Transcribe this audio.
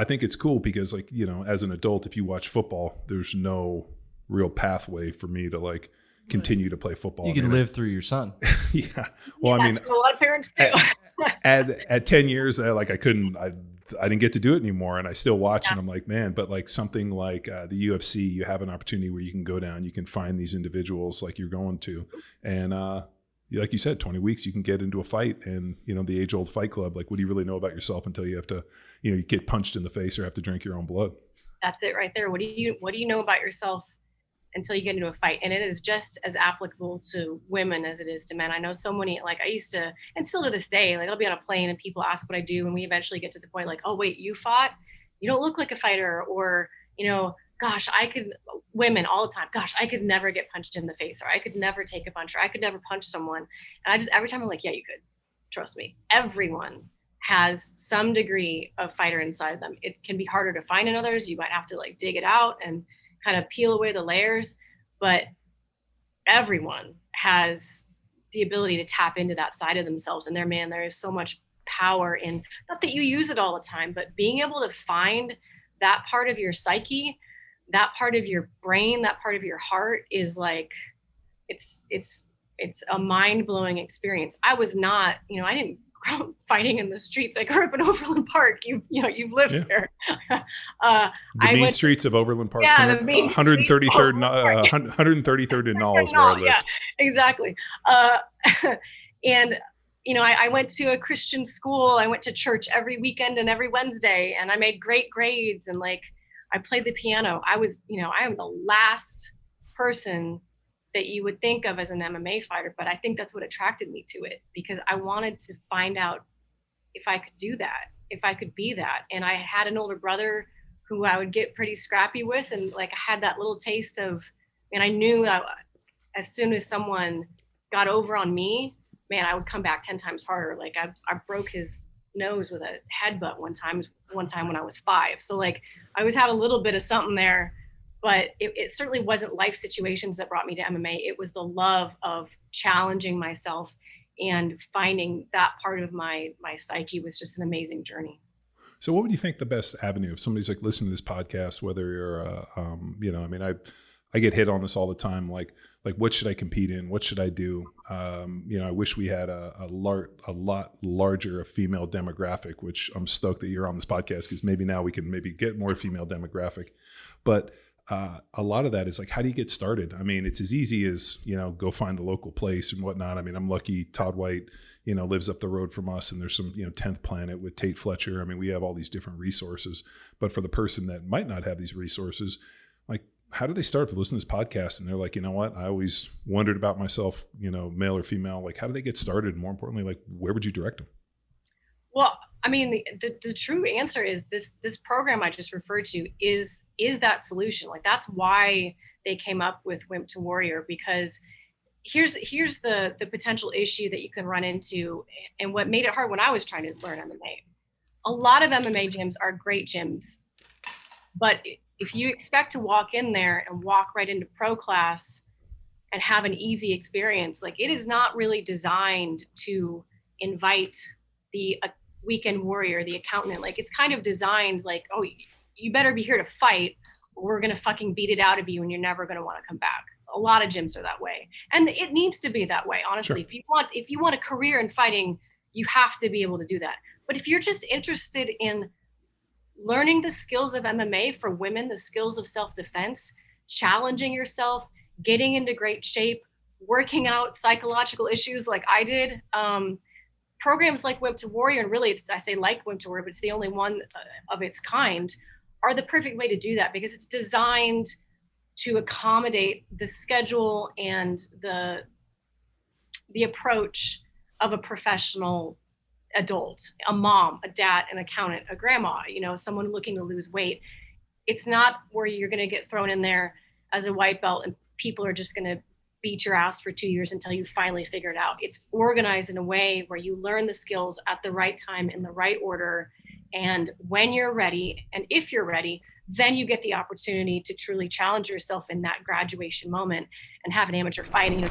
I think it's cool because like, you know, as an adult, if you watch football, there's no real pathway for me to like continue to play football. You can live through your son. Yeah. Well, Yeah, I mean, that's what a lot of parents do. at 10 years, I didn't get to do it anymore. And I still watch and I'm like, man, but like something like the UFC, you have an opportunity where you can go down, you can find these individuals like you're going to. And like you said, 20 weeks, you can get into a fight and, you know, the age old Fight Club, like what do you really know about yourself until you have to, you know, you get punched in the face or have to drink your own blood. That's it right there. What do you know about yourself until you get into a fight? And it is just as applicable to women as it is to men. I know so many, like I used to, and still to this day, like I'll be on a plane and people ask what I do. And we eventually get to the point like, oh, wait, you fought? You don't look like a fighter. Or, you know, gosh, women all the time, gosh, I could never get punched in the face, or I could never take a punch, or I could never punch someone. And every time I'm like, yeah, you could. Trust me. Everyone has some degree of fighter inside of them. It can be harder to find in others. You might have to like dig it out and kind of peel away the layers, but everyone has the ability to tap into that side of themselves. And there is so much power in, not that you use it all the time, but being able to find that part of your psyche, that part of your brain, that part of your heart is like, it's a mind-blowing experience. I was not, you know, I didn't grow up fighting in the streets. I grew up in Overland Park. You've lived there. The main streets of Overland Park. Yeah, the main 133rd, 133rd and Knowles, where I lived. Yeah, exactly. And you know, I went to a Christian school. I went to church every weekend and every Wednesday, and I made great grades. And like, I played the piano. I am the last person that you would think of as an MMA fighter, but I think that's what attracted me to it, because I wanted to find out if I could do that, if I could be that. And I had an older brother who I would get pretty scrappy with, and like I had that little taste of, and I knew that as soon as someone got over on me, man, I would come back 10 times harder. Like I broke his nose with a headbutt one time when I was 5. So like I always had a little bit of something there. But it certainly wasn't life situations that brought me to MMA. It was the love of challenging myself and finding that part of my psyche was just an amazing journey. So what would you think the best avenue, if somebody's like listening to this podcast, whether you're, you know, I mean, I get hit on this all the time. Like what should I compete in? What should I do? You know, I wish we had a lot larger female demographic, which I'm stoked that you're on this podcast, because maybe now we can maybe get more female demographic. But a lot of that is like, how do you get started? I mean, it's as easy as, you know, go find the local place and whatnot. I mean, I'm lucky Todd White, you know, lives up the road from us, and there's some, you know, 10th Planet with Tate Fletcher. I mean, we have all these different resources, but for the person that might not have these resources, like, how do they start to listen to this podcast? And they're like, you know what? I always wondered about myself, you know, male or female, like, how do they get started? And more importantly, like, where would you direct them? Well, I mean, the true answer is this program I just referred to is that solution. Like, that's why they came up with Wimp to Warrior, because here's the potential issue that you can run into, and what made it hard when I was trying to learn MMA. A lot of MMA gyms are great gyms, but if you expect to walk in there and walk right into pro class and have an easy experience, like, it is not really designed to invite the weekend warrior, the accountant. Like, it's kind of designed like, oh, you better be here to fight, or we're going to fucking beat it out of you and you're never going to want to come back. A lot of gyms are that way. And it needs to be that way, honestly. Sure. If you want a career in fighting, you have to be able to do that. But if you're just interested in learning the skills of MMA for women, the skills of self-defense, challenging yourself, getting into great shape, working out psychological issues like I did, programs like Wimp to Warrior, and really I say like Wimp to Warrior, but it's the only one of its kind, are the perfect way to do that, because it's designed to accommodate the schedule and the approach of a professional adult, a mom, a dad, an accountant, a grandma, you know, someone looking to lose weight. It's not where you're going to get thrown in there as a white belt and people are just going to beat your ass for 2 years until you finally figure it out. It's organized in a way where you learn the skills at the right time in the right order. And when you're ready, and if you're ready, then you get the opportunity to truly challenge yourself in that graduation moment and have an amateur fighting